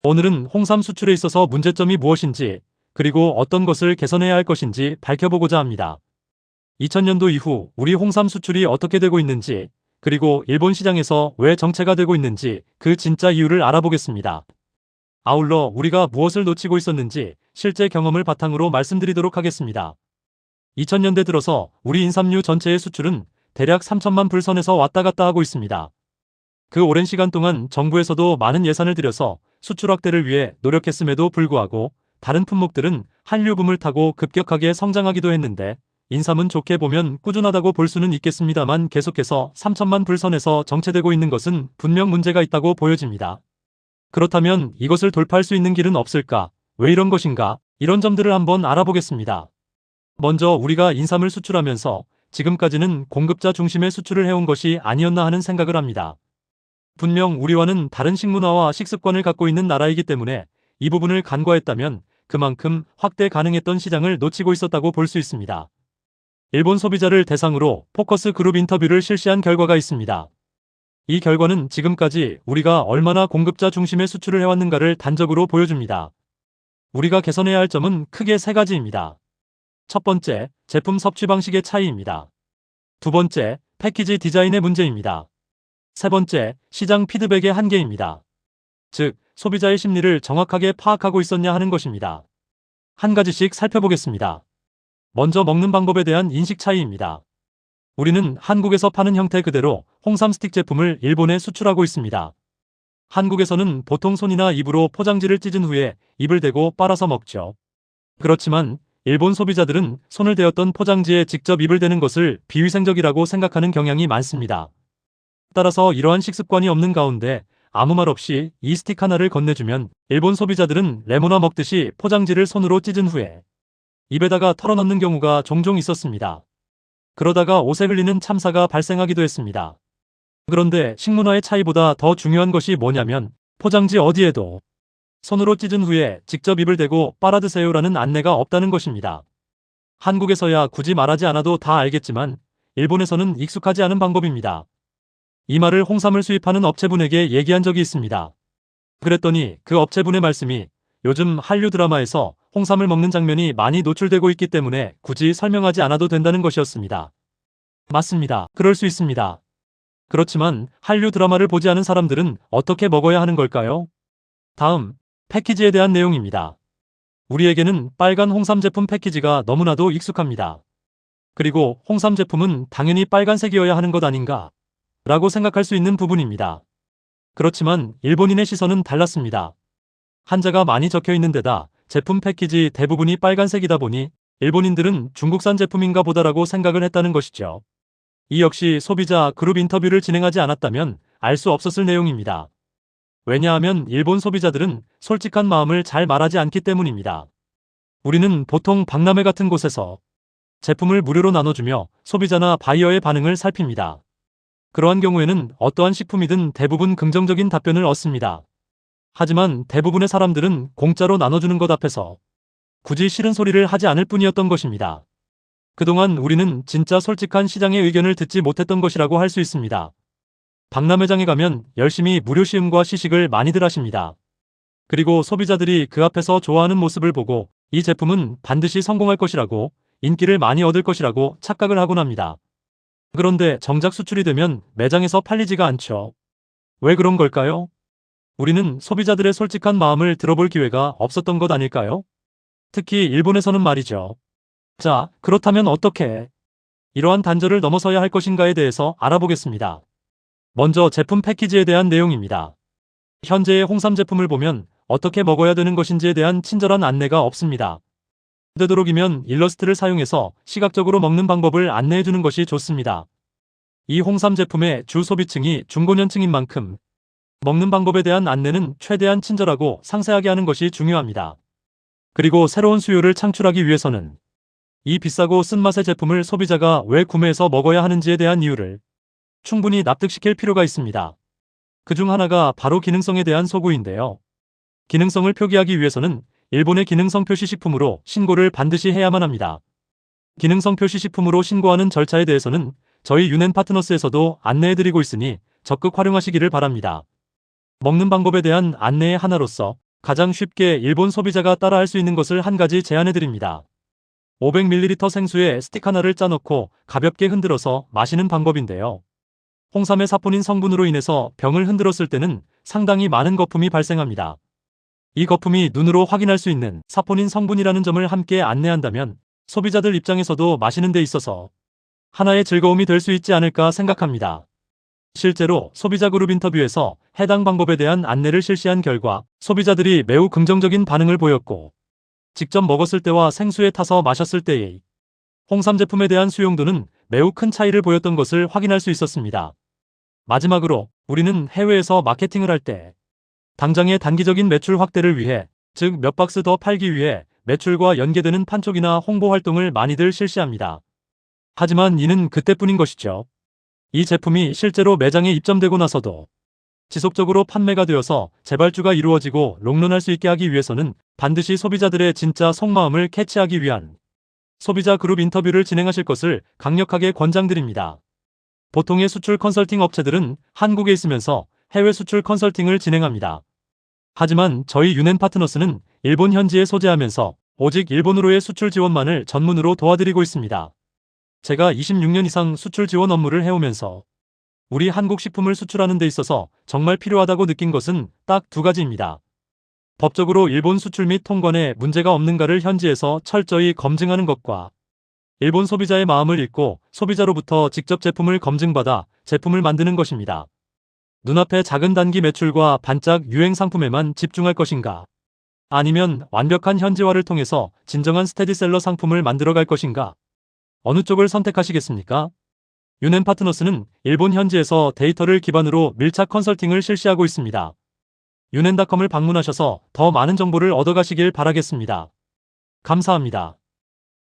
오늘은 홍삼 수출에 있어서 문제점이 무엇인지, 그리고 어떤 것을 개선해야 할 것인지 밝혀보고자 합니다. 2000년도 이후 우리 홍삼 수출이 어떻게 되고 있는지, 그리고 일본 시장에서 왜 정체가 되고 있는지 그 진짜 이유를 알아보겠습니다. 아울러 우리가 무엇을 놓치고 있었는지 실제 경험을 바탕으로 말씀드리도록 하겠습니다. 2000년대 들어서 우리 인삼류 전체의 수출은 대략 3천만 불 선에서 왔다 갔다 하고 있습니다. 그 오랜 시간 동안 정부에서도 많은 예산을 들여서 수출 확대를 위해 노력했음에도 불구하고 다른 품목들은 한류붐을 타고 급격하게 성장하기도 했는데, 인삼은 좋게 보면 꾸준하다고 볼 수는 있겠습니다만 계속해서 3천만 불 선에서 정체되고 있는 것은 분명 문제가 있다고 보여집니다. 그렇다면 이것을 돌파할 수 있는 길은 없을까? 왜 이런 것인가? 이런 점들을 한번 알아보겠습니다. 먼저 우리가 인삼을 수출하면서 지금까지는 공급자 중심의 수출을 해온 것이 아니었나 하는 생각을 합니다. 분명 우리와는 다른 식문화와 식습관을 갖고 있는 나라이기 때문에 이 부분을 간과했다면 그만큼 확대 가능했던 시장을 놓치고 있었다고 볼 수 있습니다. 일본 소비자를 대상으로 포커스 그룹 인터뷰를 실시한 결과가 있습니다. 이 결과는 지금까지 우리가 얼마나 공급자 중심의 수출을 해왔는가를 단적으로 보여줍니다. 우리가 개선해야 할 점은 크게 세 가지입니다. 첫 번째, 제품 섭취 방식의 차이입니다. 두 번째, 패키지 디자인의 문제입니다. 세 번째, 시장 피드백의 한계입니다. 즉, 소비자의 심리를 정확하게 파악하고 있었냐 하는 것입니다. 한 가지씩 살펴보겠습니다. 먼저 먹는 방법에 대한 인식 차이입니다. 우리는 한국에서 파는 형태 그대로 홍삼 스틱 제품을 일본에 수출하고 있습니다. 한국에서는 보통 손이나 입으로 포장지를 찢은 후에 입을 대고 빨아서 먹죠. 그렇지만 일본 소비자들은 손을 대었던 포장지에 직접 입을 대는 것을 비위생적이라고 생각하는 경향이 많습니다. 따라서 이러한 식습관이 없는 가운데 아무 말 없이 이 스틱 하나를 건네주면 일본 소비자들은 레모나 먹듯이 포장지를 손으로 찢은 후에 입에다가 털어넣는 경우가 종종 있었습니다. 그러다가 옷에 흘리는 참사가 발생하기도 했습니다. 그런데 식문화의 차이보다 더 중요한 것이 뭐냐면 포장지 어디에도 손으로 찢은 후에 직접 입을 대고 빨아드세요라는 안내가 없다는 것입니다. 한국에서야 굳이 말하지 않아도 다 알겠지만 일본에서는 익숙하지 않은 방법입니다. 이 말을 홍삼을 수입하는 업체분에게 얘기한 적이 있습니다. 그랬더니 그 업체분의 말씀이 요즘 한류 드라마에서 홍삼을 먹는 장면이 많이 노출되고 있기 때문에 굳이 설명하지 않아도 된다는 것이었습니다. 맞습니다. 그럴 수 있습니다. 그렇지만 한류 드라마를 보지 않은 사람들은 어떻게 먹어야 하는 걸까요? 다음, 패키지에 대한 내용입니다. 우리에게는 빨간 홍삼 제품 패키지가 너무나도 익숙합니다. 그리고 홍삼 제품은 당연히 빨간색이어야 하는 것 아닌가? 라고 생각할 수 있는 부분입니다. 그렇지만 일본인의 시선은 달랐습니다. 한자가 많이 적혀 있는 데다 제품 패키지 대부분이 빨간색이다 보니 일본인들은 중국산 제품인가 보다라고 생각을 했다는 것이죠. 이 역시 소비자 그룹 인터뷰를 진행하지 않았다면 알 수 없었을 내용입니다. 왜냐하면 일본 소비자들은 솔직한 마음을 잘 말하지 않기 때문입니다. 우리는 보통 박람회 같은 곳에서 제품을 무료로 나눠주며 소비자나 바이어의 반응을 살핍니다. 그러한 경우에는 어떠한 식품이든 대부분 긍정적인 답변을 얻습니다. 하지만 대부분의 사람들은 공짜로 나눠주는 것 앞에서 굳이 싫은 소리를 하지 않을 뿐이었던 것입니다. 그동안 우리는 진짜 솔직한 시장의 의견을 듣지 못했던 것이라고 할 수 있습니다. 박람회장에 가면 열심히 무료 시음과 시식을 많이들 하십니다. 그리고 소비자들이 그 앞에서 좋아하는 모습을 보고 이 제품은 반드시 성공할 것이라고, 인기를 많이 얻을 것이라고 착각을 하곤 합니다. 그런데 정작 수출이 되면 매장에서 팔리지가 않죠. 왜 그런 걸까요? 우리는 소비자들의 솔직한 마음을 들어볼 기회가 없었던 것 아닐까요? 특히 일본에서는 말이죠. 자, 그렇다면 어떻게 이러한 단절을 넘어서야 할 것인가에 대해서 알아보겠습니다. 먼저 제품 패키지에 대한 내용입니다. 현재의 홍삼 제품을 보면 어떻게 먹어야 되는 것인지에 대한 친절한 안내가 없습니다. 되도록이면 일러스트를 사용해서 시각적으로 먹는 방법을 안내해주는 것이 좋습니다. 이 홍삼 제품의 주 소비층이 중고년층인 만큼 먹는 방법에 대한 안내는 최대한 친절하고 상세하게 하는 것이 중요합니다. 그리고 새로운 수요를 창출하기 위해서는 이 비싸고 쓴맛의 제품을 소비자가 왜 구매해서 먹어야 하는지에 대한 이유를 충분히 납득시킬 필요가 있습니다. 그중 하나가 바로 기능성에 대한 소구인데요. 기능성을 표기하기 위해서는 일본의 기능성 표시 식품으로 신고를 반드시 해야만 합니다. 기능성 표시 식품으로 신고하는 절차에 대해서는 저희 유넨 파트너스에서도 안내해드리고 있으니 적극 활용하시기를 바랍니다. 먹는 방법에 대한 안내의 하나로서 가장 쉽게 일본 소비자가 따라할 수 있는 것을 한 가지 제안해드립니다. 500ml 생수에 스틱 하나를 짜놓고 가볍게 흔들어서 마시는 방법인데요. 홍삼의 사포닌 성분으로 인해서 병을 흔들었을 때는 상당히 많은 거품이 발생합니다. 이 거품이 눈으로 확인할 수 있는 사포닌 성분이라는 점을 함께 안내한다면 소비자들 입장에서도 마시는 데 있어서 하나의 즐거움이 될 수 있지 않을까 생각합니다. 실제로 소비자 그룹 인터뷰에서 해당 방법에 대한 안내를 실시한 결과 소비자들이 매우 긍정적인 반응을 보였고, 직접 먹었을 때와 생수에 타서 마셨을 때의 홍삼 제품에 대한 수용도는 매우 큰 차이를 보였던 것을 확인할 수 있었습니다. 마지막으로 우리는 해외에서 마케팅을 할 때 당장의 단기적인 매출 확대를 위해, 즉 몇 박스 더 팔기 위해 매출과 연계되는 판촉이나 홍보 활동을 많이들 실시합니다. 하지만 이는 그때뿐인 것이죠. 이 제품이 실제로 매장에 입점되고 나서도 지속적으로 판매가 되어서 재발주가 이루어지고 롱런할 수 있게 하기 위해서는 반드시 소비자들의 진짜 속마음을 캐치하기 위한 소비자 그룹 인터뷰를 진행하실 것을 강력하게 권장드립니다. 보통의 수출 컨설팅 업체들은 한국에 있으면서 해외 수출 컨설팅을 진행합니다. 하지만 저희 유넨 파트너스는 일본 현지에 소재하면서 오직 일본으로의 수출 지원만을 전문으로 도와드리고 있습니다. 제가 26년 이상 수출 지원 업무를 해오면서 우리 한국 식품을 수출하는 데 있어서 정말 필요하다고 느낀 것은 딱 두 가지입니다. 법적으로 일본 수출 및 통관에 문제가 없는가를 현지에서 철저히 검증하는 것과 일본 소비자의 마음을 읽고 소비자로부터 직접 제품을 검증받아 제품을 만드는 것입니다. 눈앞의 작은 단기 매출과 반짝 유행 상품에만 집중할 것인가? 아니면 완벽한 현지화를 통해서 진정한 스테디셀러 상품을 만들어갈 것인가? 어느 쪽을 선택하시겠습니까? 유넨 파트너스는 일본 현지에서 데이터를 기반으로 밀착 컨설팅을 실시하고 있습니다. 유넨닷컴을 방문하셔서 더 많은 정보를 얻어가시길 바라겠습니다. 감사합니다.